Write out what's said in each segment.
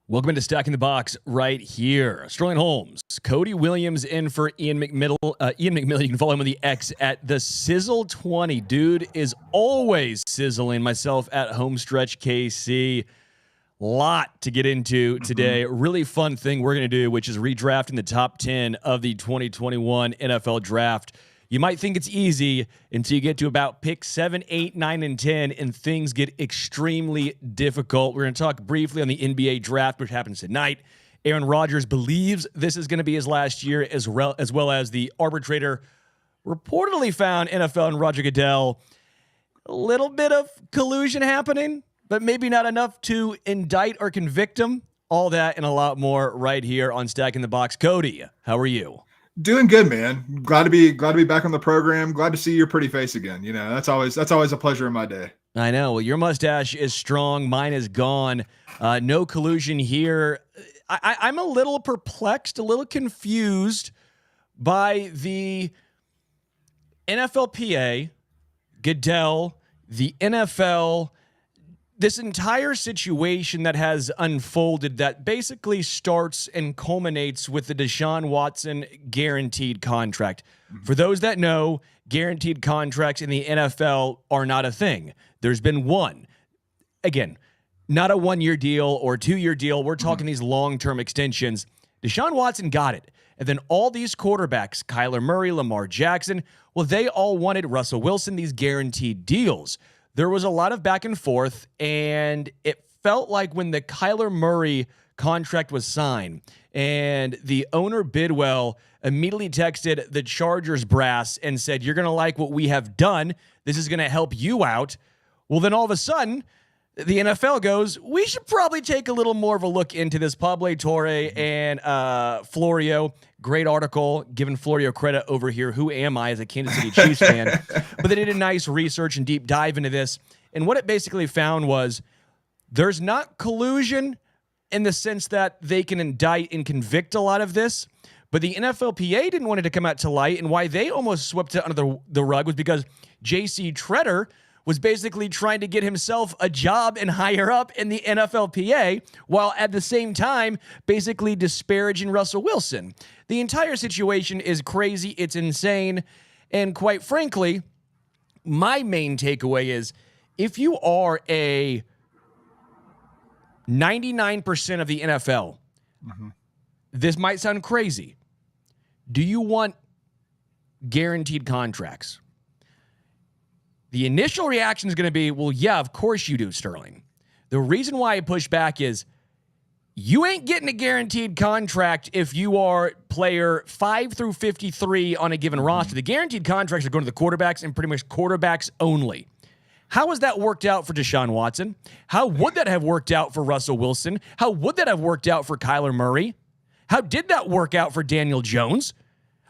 Welcome into Stacking the Box right here. Sterling Holmes, Cody Williams in for Ian McMiddle. Ian McMillan, you can follow him on the X at the Sizzle20. Dude is always sizzling. Myself at Homestretch KC. Lot to get into today. Really fun thing we're going to do, which is redrafting the top 10 of the 2021 NFL Draft. You might think it's easy until you get to about pick 7, 8, 9, and 10, and things get extremely difficult. We're going to talk briefly on the NBA draft, which happens tonight. Aaron Rodgers believes this is going to be his last year, as well as the arbitrator reportedly found NFL and Roger Goodell. A little bit of collusion happening, but maybe not enough to indict or convict him. All that and a lot more right here on Stacking the Box. Cody, how are you? Doing good, man. Glad to be back on the program. Glad to see your pretty face again. You know, that's always a pleasure in my day. I know. Well, your mustache is strong. Mine is gone. No collusion here. I'm a little perplexed, a little confused by the NFLPA, Goodell, the NFL, this entire situation that has unfolded that basically starts and culminates with the Deshaun Watson guaranteed contract. For those that know, guaranteed contracts in the NFL are not a thing. There's been one. Again, not a 1-year deal or 2-year deal. We're talking these long-term extensions. Deshaun Watson got it. And then all these quarterbacks, Kyler Murray, Lamar Jackson, well, they all wanted Russell Wilson, these guaranteed deals. There was a lot of back and forth, and it felt like when the Kyler Murray contract was signed and the owner Bidwell immediately texted the Chargers brass and said, "You're going to like what we have done. This is going to help you out." Well, then all of a sudden, the NFL goes, "We should probably take a little more of a look into this." Pablo Torre and Florio, great article, giving Florio credit over here. Who am I as a Kansas City Chiefs fan? But they did a nice research and deep dive into this. And what it basically found was there's not collusion in the sense that they can indict and convict a lot of this. But the NFLPA didn't want it to come out to light. And why they almost swept it under the rug was because J.C. Treader was basically trying to get himself a job and higher up in the NFLPA, while at the same time basically disparaging Russell Wilson. The entire situation is crazy. It's insane. And quite frankly, my main takeaway is if you are a 99% of the NFL, this might sound crazy. Do you want guaranteed contracts? The initial reaction is going to be, well, yeah, of course you do, Sterling. The reason why I push back is you ain't getting a guaranteed contract if you are player 5 through 53 on a given roster. The guaranteed contracts are going to the quarterbacks and pretty much quarterbacks only. How has that worked out for Deshaun Watson? How would that have worked out for Russell Wilson? How would that have worked out for Kyler Murray? How did that work out for Daniel Jones?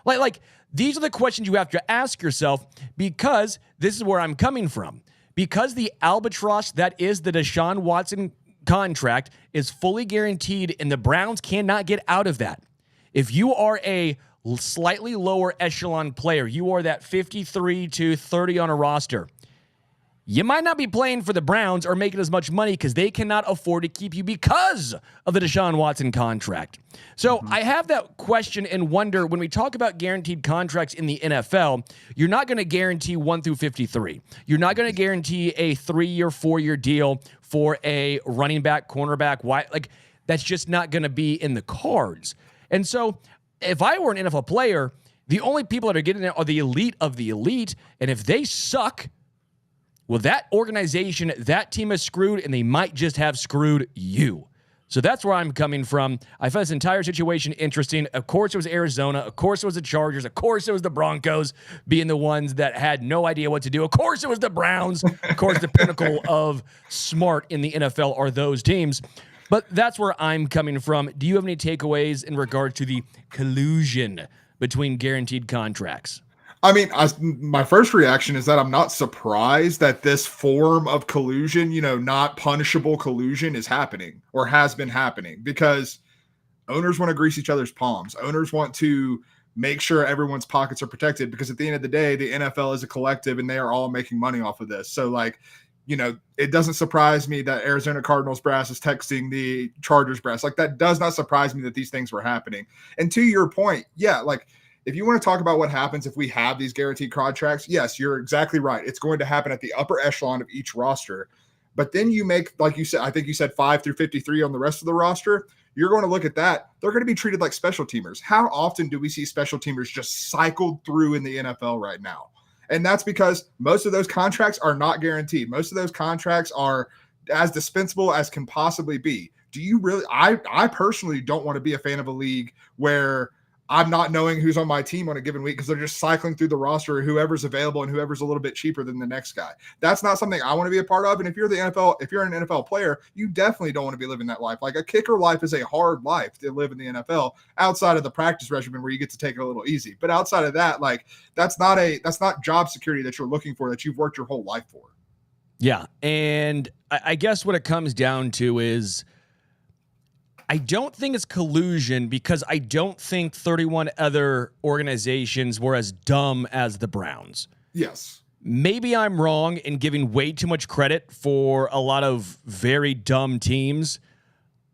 Like these are the questions you have to ask yourself, because this is where I'm coming from. Because the albatross that is the Deshaun Watson contract is fully guaranteed and the Browns cannot get out of that. If you are a slightly lower echelon player, you are that 53 to 30 on a roster, you might not be playing for the Browns or making as much money because they cannot afford to keep you because of the Deshaun Watson contract. So I have that question and wonder, when we talk about guaranteed contracts in the NFL, you're not going to guarantee 1 through 53. You're not going to guarantee a 3-year, 4-year deal for a running back, cornerback, wide. Like, that's just not going to be in the cards. And so if I were an NFL player, the only people that are getting there are the elite of the elite. And if they suck, well, that organization, that team is screwed, and they might just have screwed you. So that's where I'm coming from. I found this entire situation interesting. Of course, it was Arizona. Of course, it was the Chargers. Of course, it was the Broncos being the ones that had no idea what to do. Of course, it was the Browns. Of course, the pinnacle of smart in the NFL are those teams. But that's where I'm coming from. Do you have any takeaways in regard to the collusion between guaranteed contracts? I mean, my first reaction is that I'm not surprised that this form of collusion, not punishable collusion, is happening or has been happening, because owners want to grease each other's palms. Owners want to make sure everyone's pockets are protected, because at the end of the day, the NFL is a collective and they are all making money off of this. So, like, it doesn't surprise me that Arizona Cardinals brass is texting the Chargers brass. Like, that does not surprise me that these things were happening. And to your point, yeah, like, if you want to talk about what happens if we have these guaranteed contracts, yes, you're exactly right. It's going to happen at the upper echelon of each roster. But then you make, like you said, I think you said 5 through 53 on the rest of the roster. You're going to look at that. They're going to be treated like special teamers. How often do we see special teamers just cycled through in the NFL right now? And that's because most of those contracts are not guaranteed. Most of those contracts are as dispensable as can possibly be. Do you really? I personally don't want to be a fan of a league where I'm not knowing who's on my team on a given week because they're just cycling through the roster, whoever's available and whoever's a little bit cheaper than the next guy. That's not something I want to be a part of. And if you're an NFL player, you definitely don't want to be living that life. Like, a kicker life is a hard life to live in the NFL outside of the practice regimen where you get to take it a little easy. But outside of that, like, that's not job security that you're looking for, that you've worked your whole life for. Yeah. And I guess what it comes down to is, I don't think it's collusion because I don't think 31 other organizations were as dumb as the Browns. Yes. Maybe I'm wrong in giving way too much credit for a lot of very dumb teams,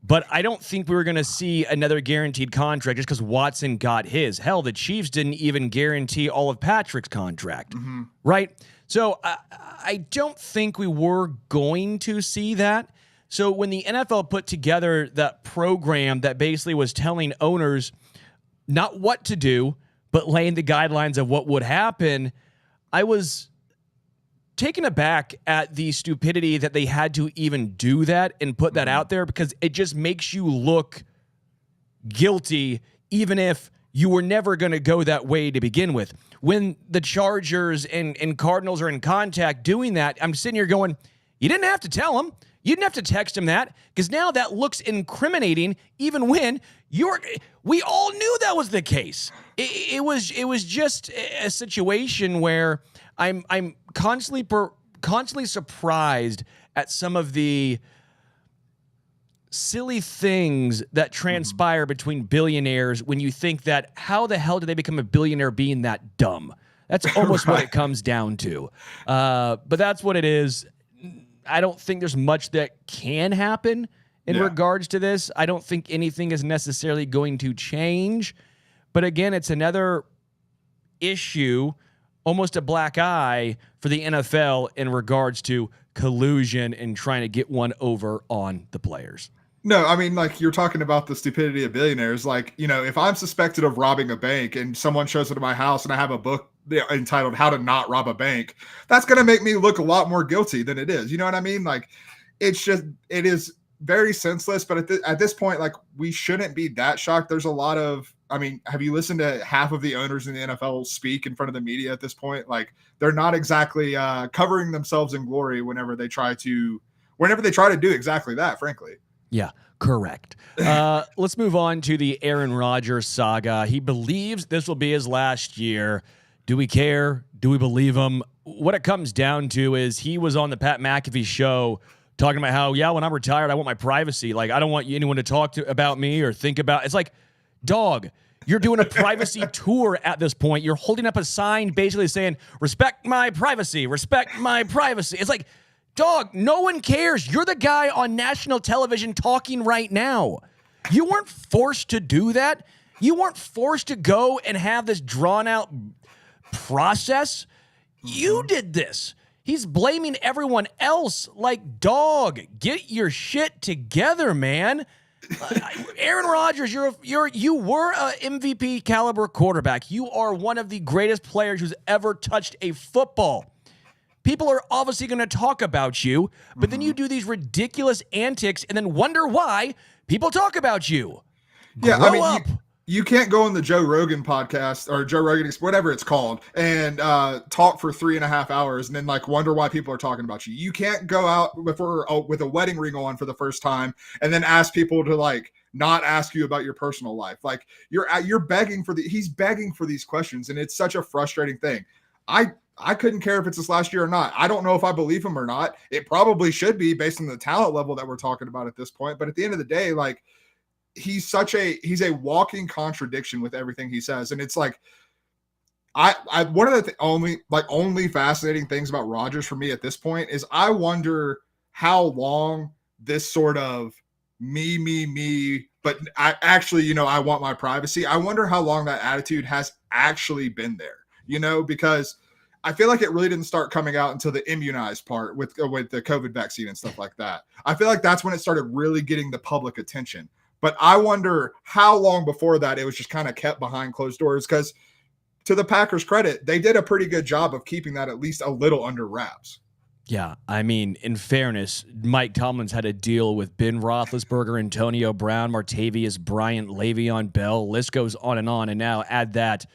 but I don't think we were going to see another guaranteed contract just because Watson got his. Hell, the Chiefs didn't even guarantee all of Patrick's contract, right? So I don't think we were going to see that. So when the NFL put together that program that basically was telling owners not what to do, but laying the guidelines of what would happen, I was taken aback at the stupidity that they had to even do that and put that out there, because it just makes you look guilty, even if you were never going to go that way to begin with. When the Chargers and Cardinals are in contact doing that, I'm sitting here going, you didn't have to tell them. You didn't have to text him that, because now that looks incriminating, even when we all knew that was the case. It was just a situation where I'm constantly surprised at some of the silly things that transpire between billionaires when you think that, how the hell did they become a billionaire being that dumb? That's almost what it comes down to. But that's what it is. I don't think there's much that can happen in regards to this. I don't think anything is necessarily going to change. But again, it's another issue, almost a black eye for the NFL in regards to collusion and trying to get one over on the players. No, I mean, like, you're talking about the stupidity of billionaires. Like, if I'm suspected of robbing a bank and someone shows up to my house and I have a book entitled How to Not Rob a Bank, that's going to make me look a lot more guilty than it is. You know what I mean? Like, it is very senseless, but at this point, like, we shouldn't be that shocked. There's a lot of, I mean, have you listened to half of the owners in the NFL speak in front of the media at this point? Like, they're not exactly covering themselves in glory whenever they try to do exactly that, frankly. Yeah, correct. Let's move on to the Aaron Rodgers saga. He believes this will be his last year. Do we care? Do we believe him? What it comes down to is he was on the Pat McAfee show talking about how, when I'm retired, I want my privacy. Like, I don't want anyone to talk about me or think about. It's like, dog, you're doing a privacy tour at this point. You're holding up a sign basically saying, respect my privacy, respect my privacy. It's like, dog, no one cares. You're the guy on national television talking right now. You weren't forced to do that. You weren't forced to go and have this drawn out process. You did this. He's blaming everyone else. Like, dog, get your shit together, man. Aaron Rodgers, you were a MVP caliber quarterback. You are one of the greatest players who's ever touched a football. People are obviously going to talk about you, but then you do these ridiculous antics and then wonder why people talk about you. Yeah, Grow up. You can't go on the Joe Rogan podcast or Joe Rogan, whatever it's called, and talk for 3.5 hours and then like wonder why people are talking about you. You can't go out with a wedding ring on for the first time and then ask people to like not ask you about your personal life. Like you're begging he's begging for these questions, and it's such a frustrating thing. I couldn't care if it's his last year or not. I don't know if I believe him or not. It probably should be based on the talent level that we're talking about at this point. But at the end of the day, like he's a walking contradiction with everything he says. And it's like, one of the only fascinating things about Rodgers for me at this point is I wonder how long this sort of me, but I actually, I want my privacy. I wonder how long that attitude has actually been there, because I feel like it really didn't start coming out until the immunized part with the COVID vaccine and stuff like that. I feel like that's when it started really getting the public attention. But I wonder how long before that it was just kind of kept behind closed doors, because to the Packers' credit, they did a pretty good job of keeping that at least a little under wraps. Yeah, I mean, in fairness, Mike Tomlin's had a deal with Ben Roethlisberger, Antonio Brown, Martavius Bryant, Le'Veon Bell. List goes on, and now add that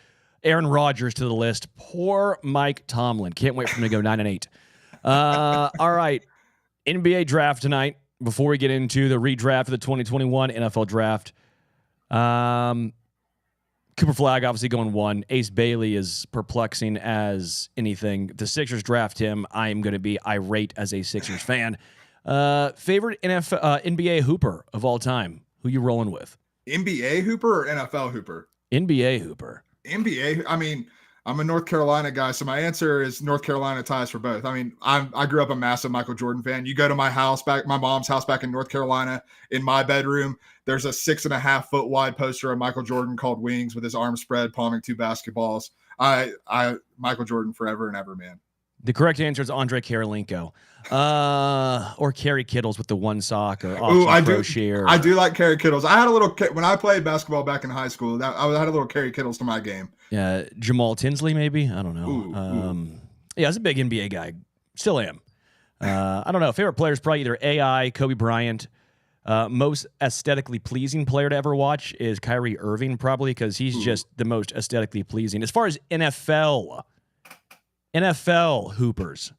Aaron Rodgers to the list. Poor Mike Tomlin. Can't wait for him to go 9-8. All right, NBA draft tonight. Before we get into the redraft of the 2021 NFL draft, Cooper Flagg obviously going 1. Ace Bailey is perplexing as anything. If the Sixers draft him, I am going to be irate as a Sixers fan. Favorite NBA hooper of all time? Who you rolling with? NBA hooper or NFL hooper? NBA hooper. NBA. I mean, I'm a North Carolina guy, so my answer is North Carolina ties for both. I mean, I grew up a massive Michael Jordan fan. You go to my mom's house back in North Carolina, in my bedroom, there's a 6.5 foot wide poster of Michael Jordan called Wings with his arms spread, palming 2 basketballs. Michael Jordan forever and ever, man. The correct answer is Andre Karolinko, or Kerry Kittles with the 1 sock, or I do like Kerry Kittles. I had a little when I played basketball back in high school. I had a little Kerry Kittles to my game. Yeah, Jamal Tinsley, maybe. I don't know. Yeah, I was a big NBA guy. Still am. I don't know. Favorite player is probably either AI, Kobe Bryant. Most aesthetically pleasing player to ever watch is Kyrie Irving, probably because he's just the most aesthetically pleasing. As far as NFL hoopers.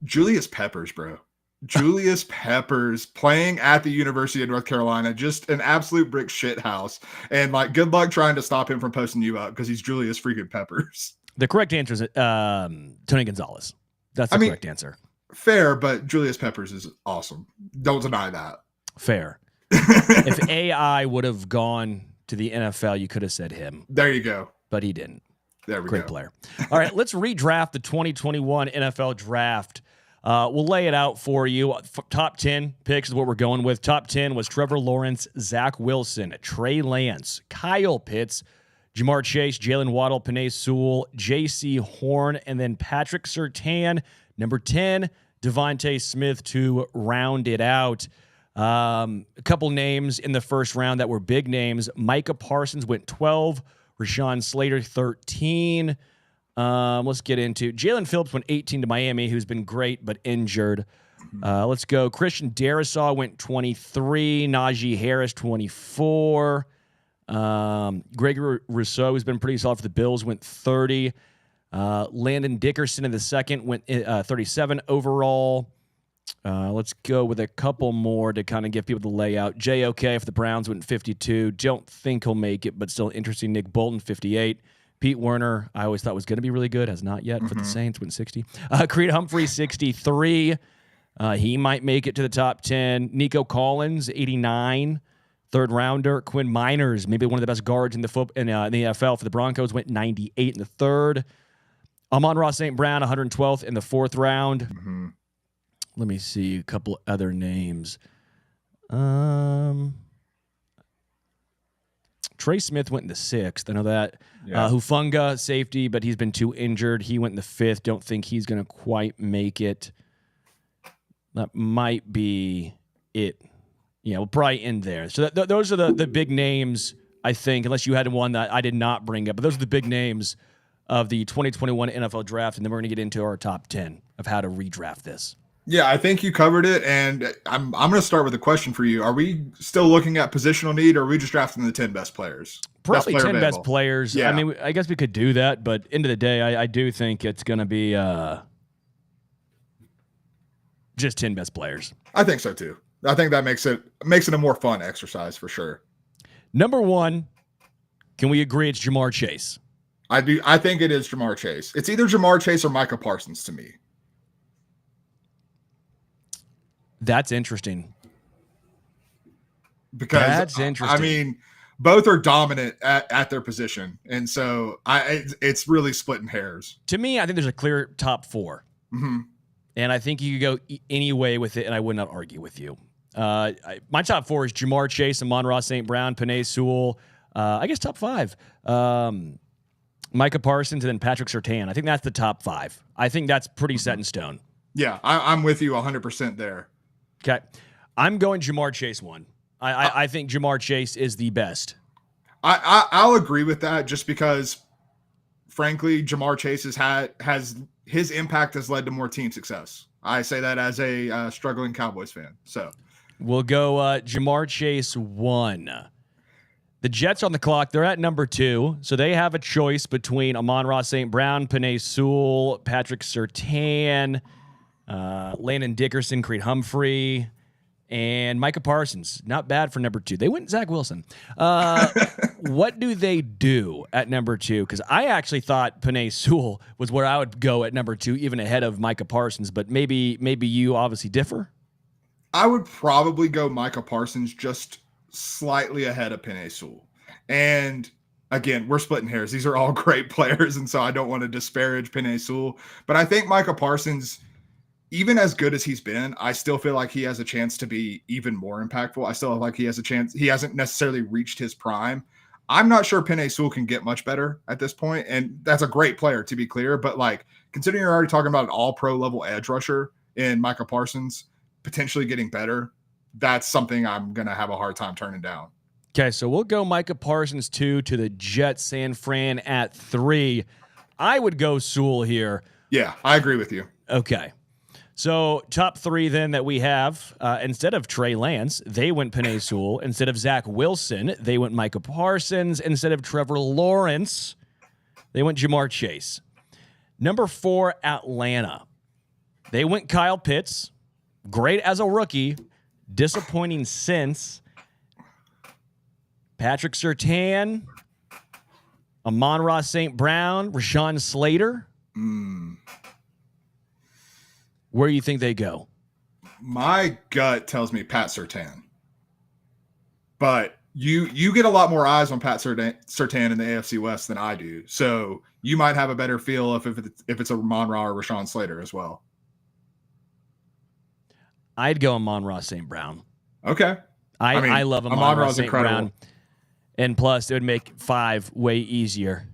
Julius Peppers, bro. Julius Peppers playing at the University of North Carolina, just an absolute brick shit house. And good luck trying to stop him from posting you up because he's Julius freaking Peppers. The correct answer is Tony Gonzalez. That's the correct answer. Fair, but Julius Peppers is awesome. Don't deny that. Fair. If AI would have gone to the NFL, you could have said him. There you go. But he didn't. There we go. Great player. All right, let's redraft the 2021 NFL draft. We'll lay it out for you. Top 10 picks is what we're going with. Top 10 was Trevor Lawrence, Zach Wilson, Trey Lance, Kyle Pitts, Jamar Chase, Jalen Waddle, Penei Sewell, J.C. Horn, and then Patrick Surtain. Number 10, Devontae Smith to round it out. A couple names in the first round that were big names. Micah Parsons went 12. Rashawn Slater, 13. Let's get into Jalen Phillips went 18 to Miami, who's been great but injured. Let's go. Christian Darrisaw went 23. Najee Harris, 24. Gregory Rousseau, who's been pretty solid for the Bills, went 30. Landon Dickerson in the second went 37 overall. Let's go with a couple more to kind of give people the layout. JOK for the Browns went 52. Don't think he'll make it, but still interesting. Nick Bolton, 58. Pete Werner, I always thought was going to be really good. Has not yet for the Saints, went 60. Creed Humphrey, 63. He might make it to the top 10. Nico Collins, 89. Third rounder. Quinn Miners, maybe one of the best guards in the NFL for the Broncos, went 98 in the third. Amon-Ra St. Brown, 112th in the fourth round. Let me see a couple other names. Trey Smith went in the sixth. I know that. Yeah. Hufanga, safety, but he's been too injured. He went in the fifth. Don't think he's going to quite make it. That might be it. Yeah, we'll probably end there. So those are the big names, I think, unless you had one that I did not bring up. But those are the big names of the 2021 NFL draft, and then we're going to get into our top 10 of how to redraft this. Yeah, I think you covered it, and I'm going to start with a question for you. Are we still looking at positional need, or are we just drafting the 10 best players? Probably 10 best players. Yeah. I mean, I guess we could do that, but end of the day, I do think it's going to be just 10 best players. I think so, too. I think that makes it a more fun exercise for sure. Number one, can we agree it's Jamar Chase? I do. I think it is Jamar Chase. It's either Jamar Chase or Micah Parsons to me. That's interesting. Because that's interesting. I mean, both are dominant at their position. And so it's really splitting hairs. To me, I think there's a clear top 4. Mm-hmm. And I think you could go any way with it, and I would not argue with you. My top 4 is Jamar Chase, Amon-Ra St. Brown, Penei Sewell. I guess top 5. Micah Parsons, and then Patrick Surtain. I think that's the top 5. I think that's pretty set in stone. Yeah, I'm with you 100% there. Okay. I'm going Jamar Chase 1. I think Jamar Chase is the best. I'll agree with that just because, frankly, Jamar Chase has his impact has led to more team success. I say that as a struggling Cowboys fan. So we'll go Jamar Chase 1. The Jets on the clock. They're at number 2, so they have a choice between Amon-Ra St. Brown, Penei Sewell, Patrick Surtain, Landon Dickerson, Creed Humphrey, and Micah Parsons. Not bad for number 2. They went Zach Wilson. What do they do at number 2? Because I actually thought Penei Sewell was where I would go at number 2, even ahead of Micah Parsons. But maybe you obviously differ. I would probably go Micah Parsons just slightly ahead of Penei Sewell. And again, we're splitting hairs. These are all great players, and so I don't want to disparage Penei Sewell. But I think Micah Parsons, even as good as he's been, I still feel like he has a chance to be even more impactful. I still feel like he has a chance. He hasn't necessarily reached his prime. I'm not sure Penei Sewell can get much better at this point, and that's a great player, to be clear. But like, considering you're already talking about an all-pro level edge rusher in Micah Parsons potentially getting better, that's something I'm going to have a hard time turning down. Okay, so we'll go Micah Parsons 2 to the Jets, San Fran at 3. I would go Sewell here. Yeah, I agree with you. Okay. So top 3 then that we have, instead of Trey Lance, they went Penei Sewell. Instead of Zach Wilson, they went Micah Parsons. Instead of Trevor Lawrence, they went Jamar Chase. Number 4, Atlanta. They went Kyle Pitts. Great as a rookie. Disappointing since. Patrick Surtain, Amon-Ra St. Brown, Rashawn Slater. Where do you think they go? My gut tells me Pat Surtain. But you get a lot more eyes on Pat Surtain in the AFC West than I do. So you might have a better feel if it's a Amon-Ra or Rashawn Slater as well. I'd go Amon-Ra St. Brown. Okay. I love Amon-Ra St. incredible. Brown. And plus, it would make 5 way easier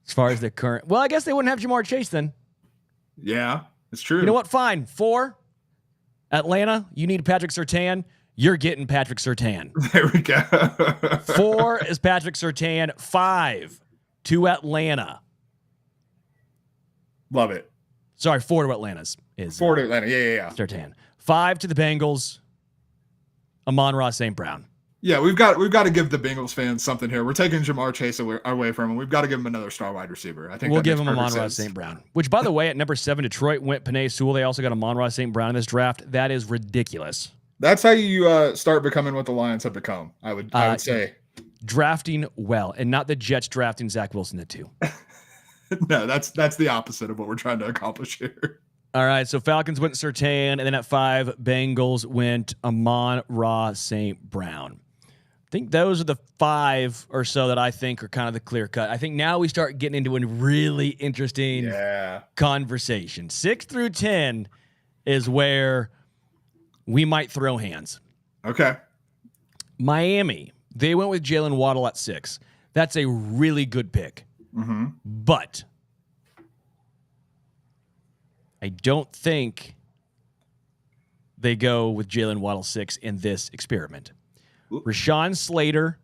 as far as the current. Well, I guess they wouldn't have Jamar Chase then. Yeah, it's true. You know what? Fine. 4, Atlanta, you need Patrick Surtain. You're getting Patrick Surtain. There we go. 4 is Patrick Surtain. 5 to Atlanta. Love it. Sorry, 4 to Atlanta's is 4 to Atlanta. Yeah. Surtain. 5 to the Bengals. Amon-Ra St. Brown. Yeah, we've got to give the Bengals fans something here. We're taking Jamar Chase away from him. We've got to give him another star wide receiver. I think we'll give him Amon-Ra St. Brown. Which, by the way, at number 7, Detroit went Penei Sewell. They also got Amon-Ra St. Brown in this draft. That is ridiculous. That's how you start becoming what the Lions have become. I would say drafting well, and not the Jets drafting Zach Wilson at 2. No, that's the opposite of what we're trying to accomplish here. All right, so Falcons went Surtain, and then at 5, Bengals went Amon-Ra St. Brown. I think those are the 5 or so that I think are kind of the clear cut. I think now we start getting into a really interesting conversation. 6 through 10 is where we might throw hands. Okay. Miami, they went with Jalen Waddle at 6. That's a really good pick. Mm-hmm. But I don't think they go with Jalen Waddle 6 in this experiment. Rashawn Slater,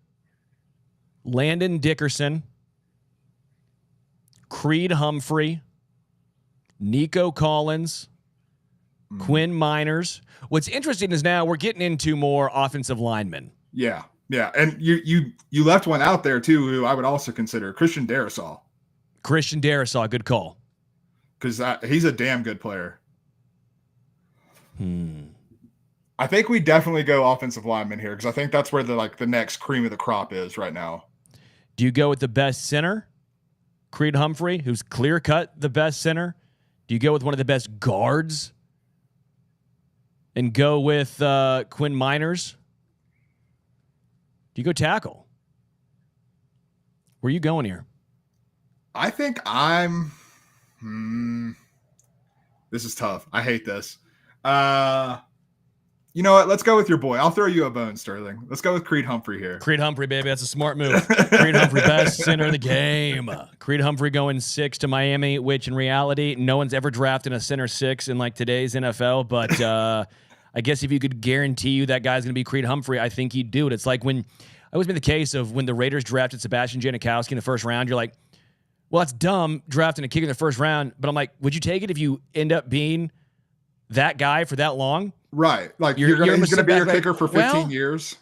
Landon Dickerson, Creed Humphrey, Nico Collins, Quinn Miners. What's interesting is now we're getting into more offensive linemen. Yeah. And you left one out there too, who I would also consider, Christian Darrisaw. Good call. Because he's a damn good player. I think we definitely go offensive lineman here because I think that's where the next cream of the crop is right now. Do you go with the best center, Creed Humphrey, who's clear cut the best center? Do you go with one of the best guards and go with Quinn Miners? Do you go tackle? Where are you going here? I think this is tough. I hate this. You know what? Let's go with your boy. I'll throw you a bone, Sterling. Let's go with Creed Humphrey here. Creed Humphrey, baby. That's a smart move. Creed Humphrey, best center of the game. Creed Humphrey going 6 to Miami, which in reality, no one's ever drafted a center 6 in like today's NFL. But I guess if you could guarantee you that guy's going to be Creed Humphrey, I think you'd do it. It's like when I always been the case of when the Raiders drafted Sebastian Janikowski in the first round, you're like, well, that's dumb drafting a kicker in the first round. But I'm like, would you take it if you end up being that guy for that long? Right. Like he's going to be your kicker for 15 years.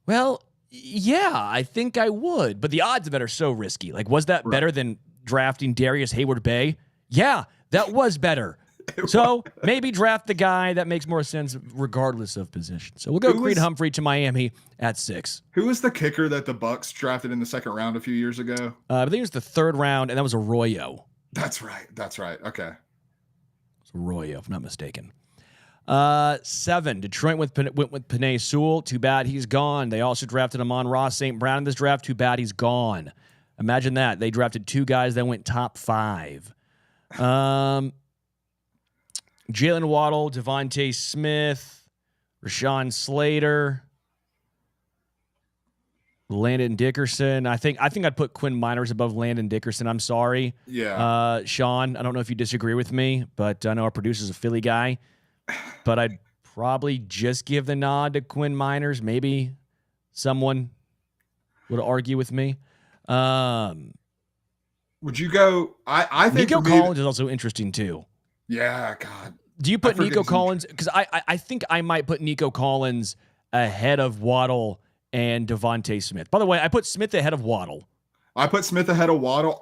Well, yeah, I think I would. But the odds of it are so risky. Like, was that better than drafting Darius Hayward-Bay? Yeah, that was better. So maybe draft the guy that makes more sense regardless of position. So we'll go Creed Humphrey to Miami at 6. Who was the kicker that the Bucs drafted in the second round a few years ago? I think it was the 3rd round, and that was Arroyo. That's right. Okay. It's Arroyo, if I'm not mistaken. 7. Detroit went with Penei Sewell. Too bad he's gone. They also drafted Amon-Ra St. Brown in this draft. Too bad he's gone. Imagine that. They drafted 2 guys that went top 5. Jalen Waddle, Devontae Smith, Rashawn Slater, Landon Dickerson. I think I'd put Quinn Miners above Landon Dickerson. I'm sorry. Yeah. Sean, I don't know if you disagree with me, but I know our producer's a Philly guy. But I'd probably just give the nod to Quinn Miners. Maybe someone would argue with me. Would you go? I think Nico Collins is also interesting too. Yeah, God. Do you put Nico Collins? Because I think I might put Nico Collins ahead of Waddle and Devontae Smith. By the way, I put Smith ahead of Waddle. I put Smith ahead of Waddle.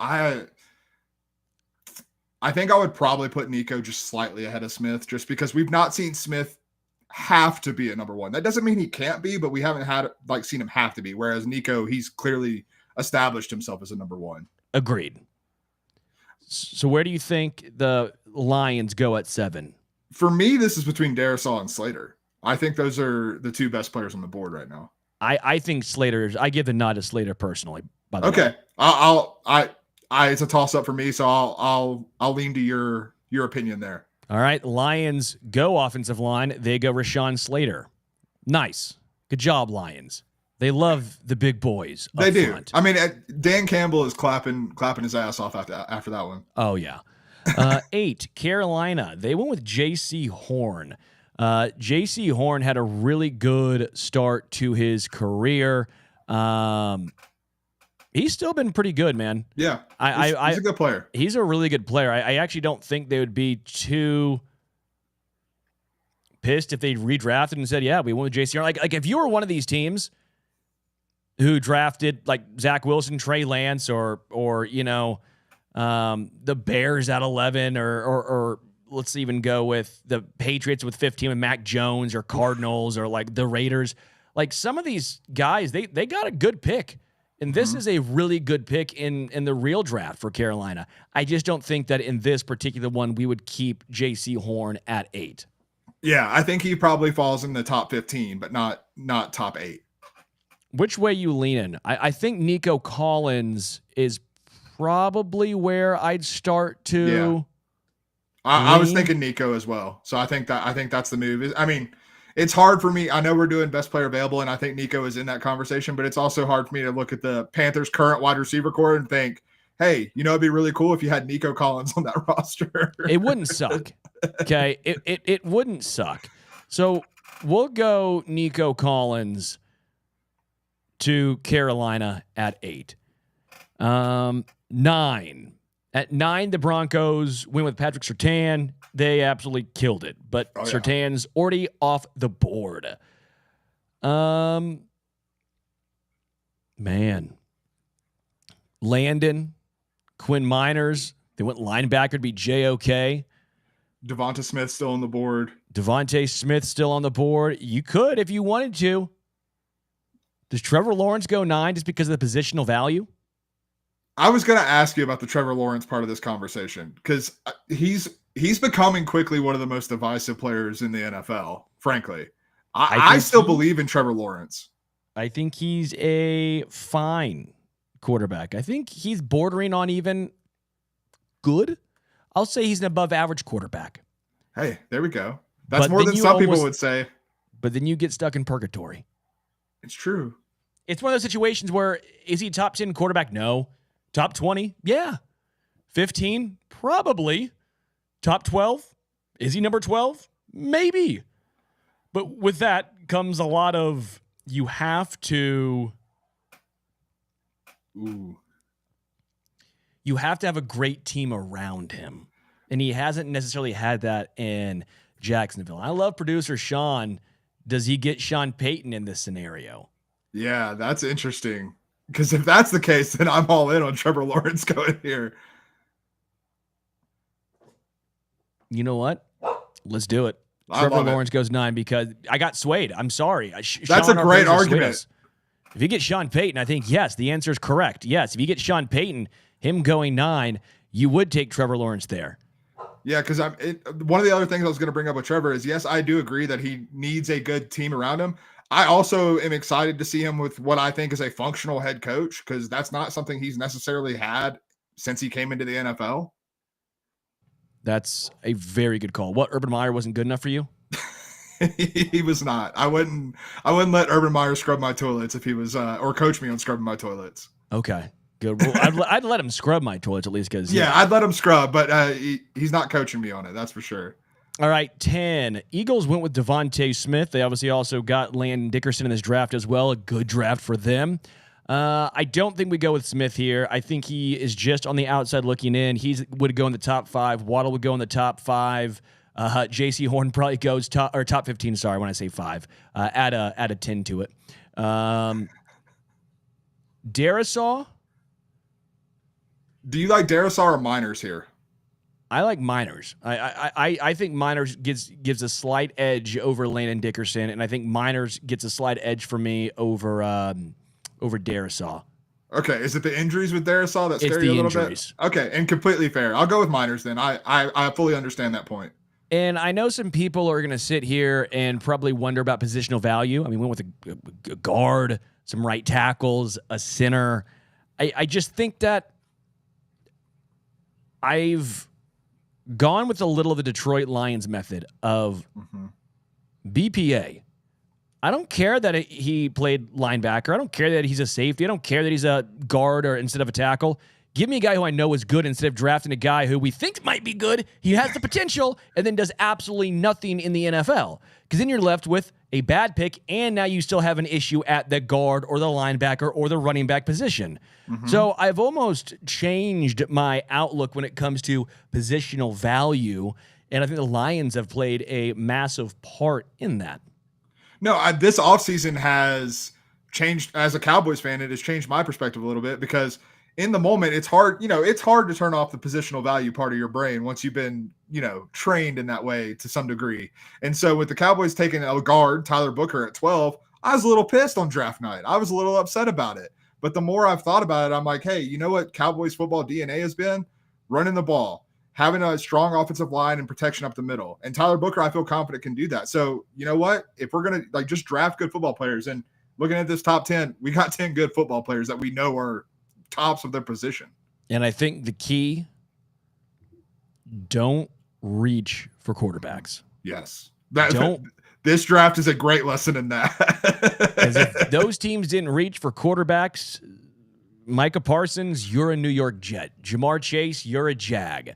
I think I would probably put Nico just slightly ahead of Smith, just because we've not seen Smith have to be a number 1. That doesn't mean he can't be, but we haven't seen him have to be. Whereas Nico, he's clearly established himself as a number 1. Agreed. So where do you think the Lions go at 7? For me, this is between Darrisaw and Slater. I think those are the 2 best players on the board right now. I think I give the nod to Slater personally. By the way. Okay. It's a toss up for me, so I'll lean to your opinion there. All right, Lions go offensive line. They go Rashawn Slater. Nice, good job, Lions. They love the big boys. They do. Front. I mean, Dan Campbell is clapping his ass off after that one. Oh yeah. 8, Carolina. They went with J.C. Horn. J.C. Horn had a really good start to his career. He's still been pretty good, man. Yeah, he's a good player. He's a really good player. I actually don't think they would be too pissed if they redrafted and said, yeah, we went with J.C. Horn. Like if you were one of these teams who drafted like Zach Wilson, Trey Lance, or the Bears at 11, or let's even go with the Patriots with 15 with Mac Jones, or Cardinals, or like the Raiders. Like some of these guys, they got a good pick. And this is a really good pick in the real draft for Carolina. I just don't think that in this particular one we would keep J.C. Horn at 8. Yeah, I think he probably falls in the top 15, but not top 8. Which way you leaning? I think Nico Collins is probably where I'd start to. Yeah. I was thinking Nico as well. So I think that's the move. I mean, it's hard for me. I know we're doing best player available, and I think Nico is in that conversation, but it's also hard for me to look at the Panthers' current wide receiver core and think, hey, it'd be really cool if you had Nico Collins on that roster. It wouldn't suck. Okay. It wouldn't suck. So we'll go Nico Collins to Carolina at 8. 9. At 9, the Broncos went with Patrick Surtain. They absolutely killed it. But Surtain's already off the board. Man. Landon, Quinn Miners. They went linebacker to be JOK. Devonta Smith still on the board. Devontae Smith still on the board. You could if you wanted to. Does Trevor Lawrence go 9 just because of the positional value? I was going to ask you about the Trevor Lawrence part of this conversation because he's becoming quickly one of the most divisive players in the NFL, frankly. I still believe in Trevor Lawrence. I think he's a fine quarterback. I think he's bordering on even good. I'll say he's an above average quarterback. Hey, there we go. That's But more then than you some people almost- would say. But then you get stuck in purgatory. It's true. It's one of those situations where, is he top 10 quarterback? No. Top 20? Yeah. 15? Probably. Top 12? Is he number 12? Maybe. But with that comes a lot of, you have to have a great team around him. And he hasn't necessarily had that in Jacksonville. I love producer Sean. Does he get Sean Payton in this scenario? Yeah, that's interesting. Because if that's the case, then I'm all in on Trevor Lawrence going here. You know what? Let's do it. I Trevor love it. Lawrence goes 9 because I got swayed. I'm sorry. That's a great argument. If you get Sean Payton, I think, yes, the answer is correct. Yes, if you get Sean Payton, him going 9, you would take Trevor Lawrence there. Yeah, because one of the other things I was going to bring up with Trevor is, yes, I do agree that he needs a good team around him. I also am excited to see him with what I think is a functional head coach, because that's not something he's necessarily had since he came into the NFL. That's a very good call. What, Urban Meyer wasn't good enough for you? He was not. I wouldn't let Urban Meyer scrub my toilets if he was or coach me on scrubbing my toilets. Okay, good. Well, I'd let him scrub my toilets at least because I'd let him scrub, but he's not coaching me on it. That's for sure. All right, 10. Eagles went with Devontae Smith. They obviously also got Landon Dickerson in this draft as well. A good draft for them. I don't think we go with Smith here. I think he is just on the outside looking in. He would go in the top 5. Waddle would go in the top 5. J.C. Horn probably goes top 15. Sorry, when I say 5, add a 10 to it. Darisaw. Do you like Darisaw or Miners here? I like Miners. I think Miners gives a slight edge over Landon Dickerson, and I think Miners gets a slight edge for me over Darisaw. Okay, is it the injuries with Darisaw that scare you a little injuries. bit? Okay, and completely fair. I'll go with Miners then. I fully understand that point. And I know some people are going to sit here and probably wonder about positional value. I mean, we went with a guard, some right tackles, a center. I just think that I've gone with a little of the Detroit Lions method of BPA. I don't care that he played linebacker. I don't care that he's a safety. I don't care that he's a guard or instead of a tackle. Give me a guy who I know is good instead of drafting a guy who we think might be good. He has the potential and then does absolutely nothing in the NFL. Because then you're left with a bad pick, and now you still have an issue at the guard or the linebacker or the running back position. So I've almost changed my outlook when it comes to positional value, and I think the Lions have played a massive part in that. No, this offseason has changed. As a Cowboys fan, it has changed my perspective a little bit, because in the moment, it's hard to turn off the positional value part of your brain once you've been, trained in that way to some degree. And so with the Cowboys taking a guard, Tyler Booker, at 12, I was a little pissed on draft night. I was a little upset about it. But the more I've thought about it, I'm like, hey, you know what Cowboys football DNA has been? Running the ball, having a strong offensive line and protection up the middle. And Tyler Booker, I feel confident, can do that. So you know what? If we're going to just draft good football players, and looking at this top 10, we got 10 good football players that we know are tops of their position. And I think the key, don't reach for quarterbacks. Yes. This draft is a great lesson in that. Because if those teams didn't reach for quarterbacks, Micah Parsons, you're a New York Jet. Jamar Chase, you're a Jag.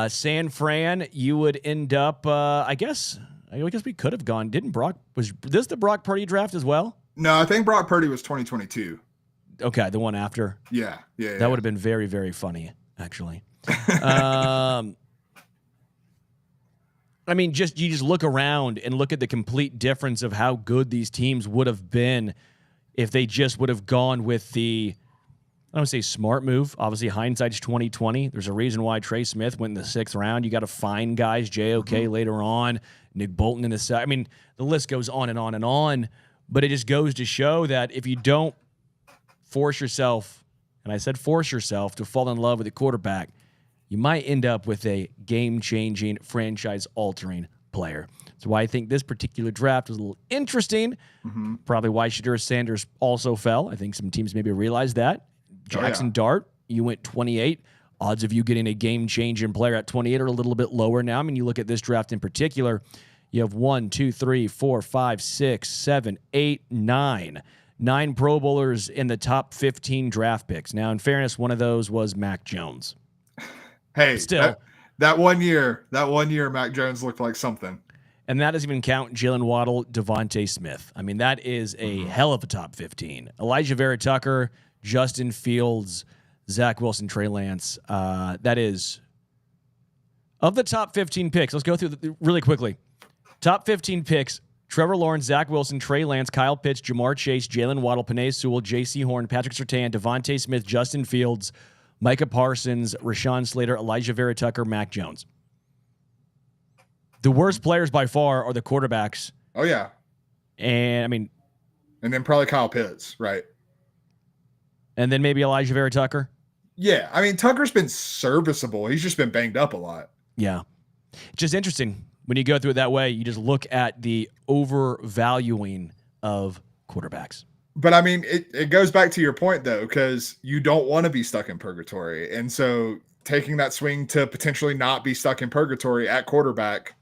San Fran, you would end up, I guess we could have gone. Was this the Brock Purdy draft as well? No, I think Brock Purdy was 2022. Okay, the one after. Yeah. That would have been very, very funny, actually. I mean, you just look around and look at the complete difference of how good these teams would have been if they just would have gone with the, I don't say smart move. Obviously, hindsight's 2020. There's a reason why Trey Smith went in the 6th round. You got to find guys, JOK later on, Nick Bolton in the 7th. I mean, the list goes on and on and on. But it just goes to show that if you don't force yourself, and I said force yourself, to fall in love with a quarterback, you might end up with a game-changing, franchise-altering player. That's why I think this particular draft was a little interesting. Probably why Shedeur Sanders also fell. I think some teams maybe realized that. Jackson Dart, you went 28. Odds of you getting a game-changing player at 28 are a little bit lower now. I mean, you look at this draft in particular, you have 1, 2, 3, 4, 5, 6, 7, 8, 9. 9 Pro Bowlers in the top 15 draft picks. Now, in fairness, one of those was Mac Jones. Hey, still, that 1 year, Mac Jones looked like something. And that doesn't even count Jalen Waddle, Devontae Smith. I mean, that is a hell of a top 15. Elijah Vera Tucker, Justin Fields, Zach Wilson, Trey Lance. That is, of the top 15 picks, let's go through really quickly. Top 15 picks, Trevor Lawrence, Zach Wilson, Trey Lance, Kyle Pitts, Jamar Chase, Jalen Waddle, Penei Sewell, J.C. Horn, Patrick Surtain, Devontae Smith, Justin Fields, Micah Parsons, Rashawn Slater, Elijah Vera Tucker, Mac Jones. The worst players by far are the quarterbacks. Oh, yeah. And then probably Kyle Pitts, right? And then maybe Elijah Vera Tucker. Yeah. I mean, Tucker's been serviceable. He's just been banged up a lot. Yeah. Just interesting. When you go through it that way, you just look at the overvaluing of quarterbacks. But I mean, it goes back to your point, though, because you don't want to be stuck in purgatory. And so taking that swing to potentially not be stuck in purgatory at quarterback,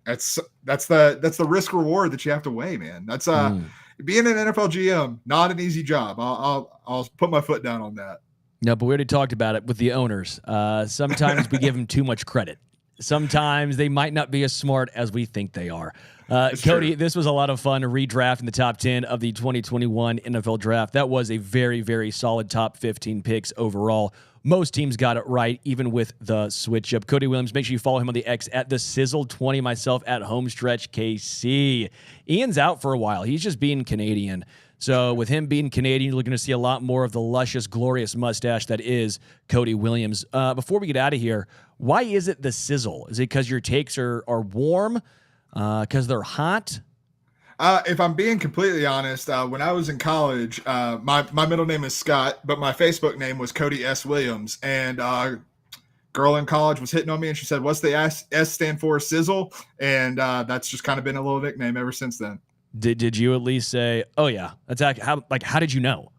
that's the risk reward that you have to weigh, man. That's being an NFL GM, not an easy job. I'll put my foot down on that. No, but we already talked about it with the owners. Sometimes we give them too much credit. Sometimes they might not be as smart as we think they are. Cody, true. This was a lot of fun to redraft in the top 10 of the 2021 NFL Draft. That was a very, very solid top 15 picks overall. Most teams got it right, even with the switch up. Cody Williams, make sure you follow him on the X at the Sizzle20, myself at Homestretch KC. Ian's out for a while. He's just being Canadian. So with him being Canadian, you're going to see a lot more of the luscious, glorious mustache that is Cody Williams. Before we get out of here, why is it the sizzle? Is it because your takes are warm? Because they're hot? If I'm being completely honest, when I was in college, my middle name is Scott, but my Facebook name was Cody S. Williams. And girl in college was hitting on me, and she said, "What's the S stand for?" Sizzle. And that's just kind of been a little nickname ever since then. Did you at least say, "Oh yeah"? That's how did you know?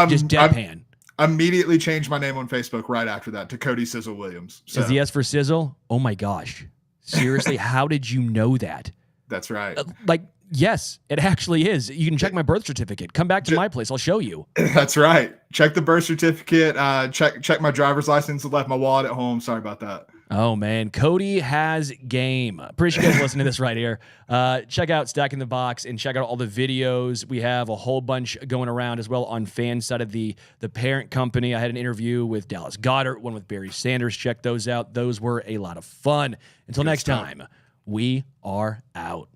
Just deadpan. Immediately changed my name on Facebook right after that to Cody Sizzle Williams. So. Is the S for sizzle? Oh my gosh! Seriously, how did you know that? That's right. Yes, it actually is. You can check my birth certificate. Come back to my place. I'll show you. That's right. Check the birth certificate. Check my driver's license. I left my wallet at home. Sorry about that. Oh, man. Cody has game. Appreciate you guys listening to this right here. Check out Stacking the Box and check out all the videos. We have a whole bunch going around as well on fan side of the parent company. I had an interview with Dallas Goedert, one with Barry Sanders. Check those out. Those were a lot of fun. Until next time, we are out.